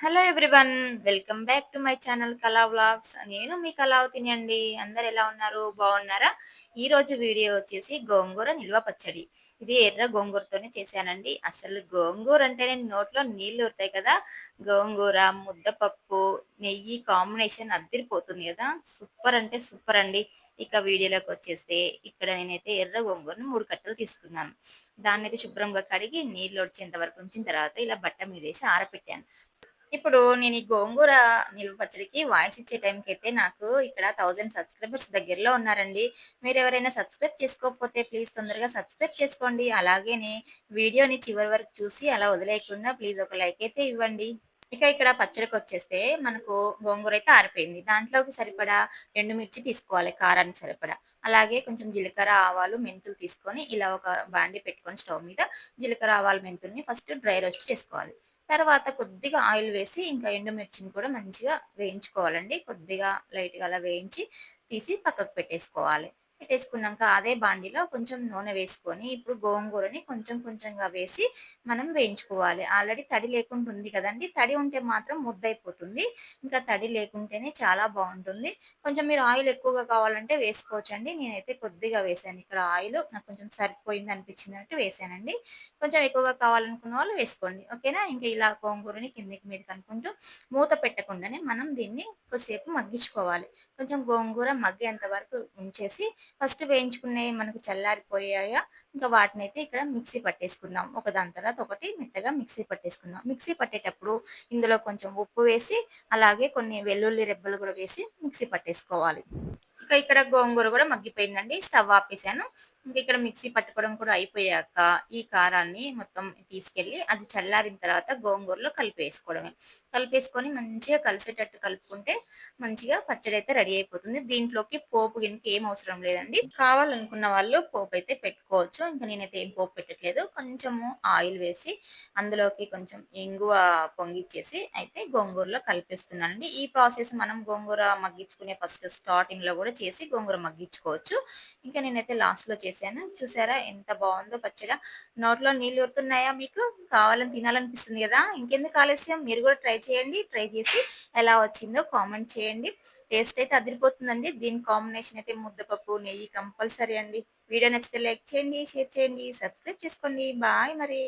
Hello everyone. Welcome back to my channel కళా vlogs. నేను మీ కళావతిని అండి. అందరు ఎలా ఉన్నారు? బాగున్నారా? ఈరోజు వీడియో వచ్చేసి గోంగూర నిల్వ పచ్చడి. ఇది ఎర్ర గోంగూరతోనే చేశానండి. అసలు గోంగూర అంటేనే నోట్లో నీళ్లు ఊరుతాయి కదా! గోంగూర, ముద్దపప్పు, నెయ్యి కాంబినేషన్ అద్దిరిపోతుంది కదా! సూపర్ అంటే సూపర్ అండి. ఇక వీడియోలోకి వచ్చేస్తే ఇక్కడ నేనైతే ఎర్ర గోంగూరను 3 కట్టలు తీసుకున్నాను. దాన్నైతే శుభ్రంగా కడిగి నీళ్లు ఒడ్చేంత వరకు ఉంచిన తర్వాత ఇలా బట్ట మీదేసి ఆరపెట్టాను. ఇప్పుడు నేను ఈ గోంగూర నిల్వ పచ్చడికి వాయిస్ ఇచ్చే టైంకైతే నాకు ఇక్కడ 1000 సబ్స్క్రైబర్స్ దగ్గరలో ఉన్నారండి. మీరెవరైనా సబ్స్క్రైబ్ చేసుకోకపోతే ప్లీజ్ తొందరగా సబ్స్క్రైబ్ చేసుకోండి. అలాగేనే వీడియోని చివరి వరకు చూసి అలా వదిలేయకుండా ప్లీజ్ ఒక లైక్ అయితే ఇవ్వండి. ఇక ఇక్కడ పచ్చడికొచ్చేస్తే మనకు గోంగూర అయితే ఆరిపోయింది. దాంట్లోకి సరిపడా ఎండుమిర్చి తీసుకోవాలి కారానికి సరిపడా. అలాగే కొంచెం జీలకర్ర, ఆవాలు, మెంతులు తీసుకొని ఇలా ఒక బాండీ పెట్టుకొని స్టవ్ మీద జీలకర్ర, ఆవాలు, మెంతుల్ని ఫస్ట్ డ్రై రోస్ట్ చేసుకోవాలి. తర్వాత కొద్దిగా ఆయిల్ వేసి ఇంకా ఎండుమిర్చిని కూడా మంచిగా వేయించుకోవాలండి. కొద్దిగా లైట్‌గా అలా వేయించి తీసి పక్కకు పెట్టేసుకోవాలి. పెట్టేసుకున్నాక అదే బాండీలో కొంచెం నూనె వేసుకొని ఇప్పుడు గోంగూరని కొంచెం కొంచెంగా వేసి మనం వేయించుకోవాలి. ఆల్రెడీ తడి లేకుండా ఉంది కదండీ! తడి ఉంటే మాత్రం ముద్దయిపోతుంది. ఇంకా తడి లేకుంటేనే చాలా బావుంటుంది. కొంచెం మీరు ఆయిల్ ఎక్కువగా కావాలంటే వేసుకోవచ్చండి. నేనైతే కొద్దిగా వేశాను. ఇక్కడ ఆయిలు నాకు కొంచెం సరిపోయింది అనిపించినట్టు వేశానండి. కొంచెం ఎక్కువగా కావాలనుకున్న వాళ్ళు వేసుకోండి. ఓకేనా? ఇంకా ఇలా గోంగూరని కిందకి మీదకి అనుకుంటూ మూత పెట్టకుండానే మనం దీన్ని కొద్దిసేపు మగ్గించుకోవాలి. కొంచెం గోంగూర మగ్గేంత వరకు ఉంచేసి ఫస్ట్ వేయించుకున్నయి మనకు చల్లారిపోయాయా, ఇంకా వాటినైతే ఇక్కడ మిక్సీ పట్టేసుకుందాం. ఒకదాని తర్వాత ఒకటి మెత్తగా మిక్సీ పట్టేసుకుందాం. మిక్సీ పట్టేటప్పుడు ఇందులో కొంచెం ఉప్పు వేసి, అలాగే కొన్ని వెల్లుల్లి రెబ్బలు గూడా వేసి మిక్సీ పట్టేసుకోవాలి. ఇక ఇక్కడ గోంగూర గూడా మగ్గిపోయిందండి. స్టవ్ ఆపేసాను. ఇంక ఇక్కడ మిక్సీ పట్టుకోవడం కూడా అయిపోయాక, ఈ కారాన్ని మొత్తం తీసుకెళ్ళి అది చల్లారిన తర్వాత గోంగూరలో కలిపేసుకోవడమే. కలిపేసుకొని మంచిగా కలిసేటట్టు కలుపుకుంటే మంచిగా పచ్చడైతే రెడీ అయిపోతుంది. దీంట్లోకి పోపు గినుక ఏం అవసరం లేదండి. కావాలనుకున్న వాళ్ళు పోపైతే పెట్టుకోవచ్చు. ఇంక నేనైతే ఏం పోపు పెట్టట్లేదు. కొంచెము ఆయిల్ వేసి అందులోకి కొంచెం ఇంగువ పొంగిచ్చేసి అయితే గోంగూరలో కలిపేస్తున్నానండి. ఈ ప్రాసెస్ మనం గోంగూర మగ్గించుకునే ఫస్ట్ స్టార్టింగ్‌లో గూడా చేసి గోంగూర మగ్గించుకోవచ్చు. ఇంకా నేనైతే లాస్ట్‌లో చేశాను. చూసారా ఎంత బావుందో పచ్చడ. నోట్లో నీళ్లు ఊరుతున్నాయా మీకు? కావాలని తినాలనిపిస్తుంది గదా! ఇంకెందుకు ఆలస్యం మీరు గూడా ట్రై చేయండి. ట్రై చేసి ఎలా వచ్చిందో కామెంట్ చేయండి. టేస్ట్ అయితే అదిరిపోతుందండి. దీని కాంబినేషన్ అయితే ముద్దపప్పు, నెయ్యి కంపల్సరీ అండి. వీడియో నచ్చితే లైక్ చేయండి, షేర్ చేయండి, సబ్స్క్రైబ్ చేసుకోండి. బాయ్ మరి.